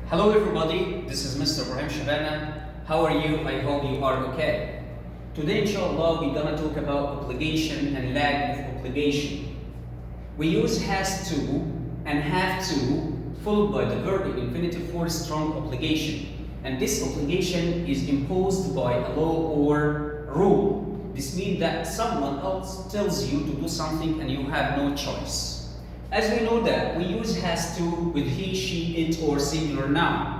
Hello everybody, this is Mr. Ibrahim. How are you? I hope you are okay. Today inshallah we're gonna talk about obligation and lack of obligation. We use has to and have to followed by the verb in infinitive for strong obligation. And this obligation is imposed by a law or rule. This means that someone else tells you to do something and you have no choice. As we know that we use has to with he, she, it or singular noun.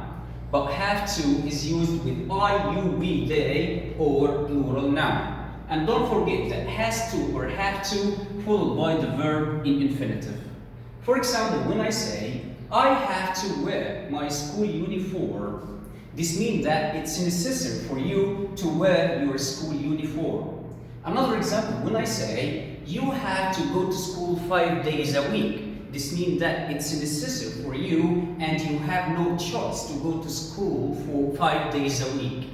But have to is used with I, you, we, they or plural noun. And don't forget that has to or have to followed by the verb in infinitive. For example, when I say I have to wear my school uniform, this means that it's necessary for you to wear your school uniform. Another example, when I say you have to go to school 5 days a week, this means that it's necessary for you and you have no choice to go to school for 5 days a week.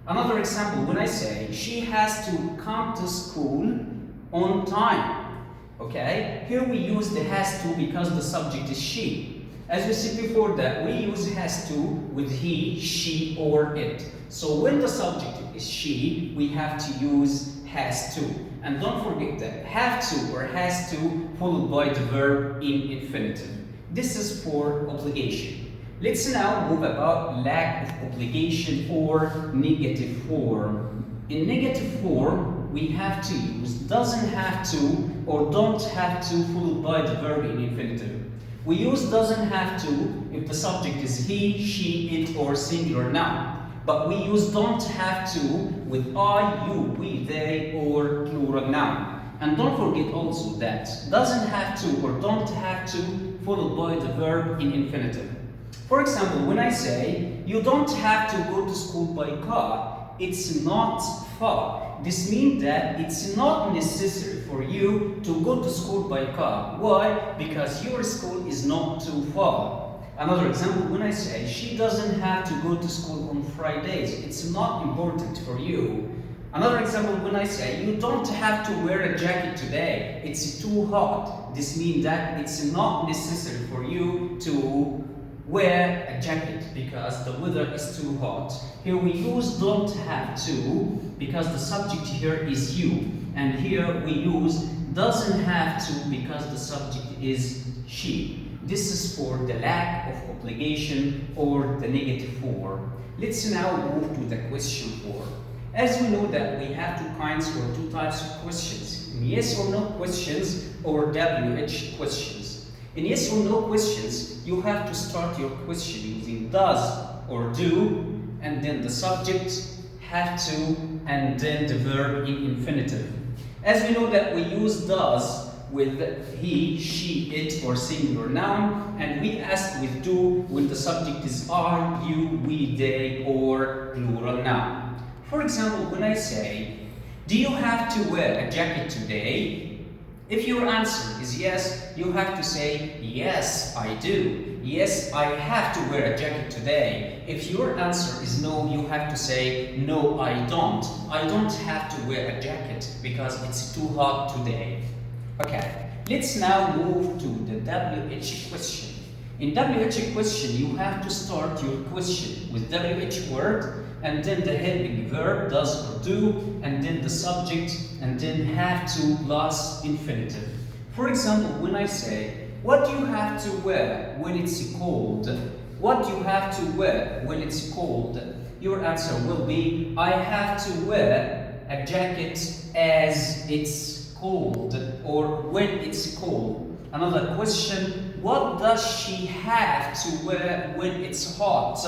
Another example, when I say she has to come to school on time. Okay, here we use the has to because the subject is she. As we said before that we use has to with he, she or it. So when the subject is she, we have to use has to. And don't forget that have to or has to followed by the verb in infinitive. This is for obligation. Let's now move about lack of obligation or negative form. In negative form, we have to use doesn't have to or don't have to followed by the verb in infinitive. We use doesn't have to if the subject is he, she, it or singular noun. But we use don't have to with I, you, we, they or plural noun. And don't forget also that doesn't have to or don't have to followed by the verb in infinitive. For example, when I say you don't have to go to school by car, it's not far. This means that it's not necessary for you to go to school by car. Why? Because your school is not too far. Another example, when I say she doesn't have to go to school on Fridays, it's not important for you. Another example, when I say you don't have to wear a jacket today, it's too hot. This means that it's not necessary for you to wear a jacket because the weather is too hot. Here we use don't have to because the subject here is you. And here we use doesn't have to because the subject is she. This is for the lack of obligation or the negative form. Let's now move to the question form. As we know that we have two kinds or two types of questions, yes or no questions or WH questions. In yes or no questions, you have to start your question using does or do, and then the subject, have to, and then the verb in infinitive. As we know that we use does with he, she, it or singular noun, and we ask with do when the subject is I, you, we, they or plural noun. For example, when I say, do you have to wear a jacket today? If your answer is yes, you have to say, yes, I do. Yes, I have to wear a jacket today. If your answer is no, you have to say, no, I don't. I don't have to wear a jacket because it's too hot today. Okay, let's now move to the WH question. In WH question, you have to start your question with WH word, and then the helping verb, does or do, and then the subject, and then have to plus infinitive. For example, when I say, what do you have to wear when it's cold? What do you have to wear when it's cold? Your answer will be, I have to wear a jacket as it's cold or when it's cold. Another question, what does she have to wear when it's hot?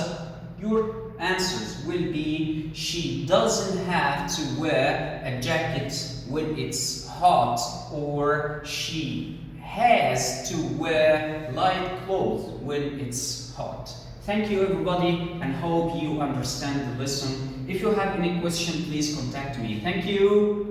Your answers will be, she doesn't have to wear a jacket when it's hot, or she has to wear light clothes when it's hot. Thank you everybody and hope you understand the lesson. If you have any question, please contact me. Thank you.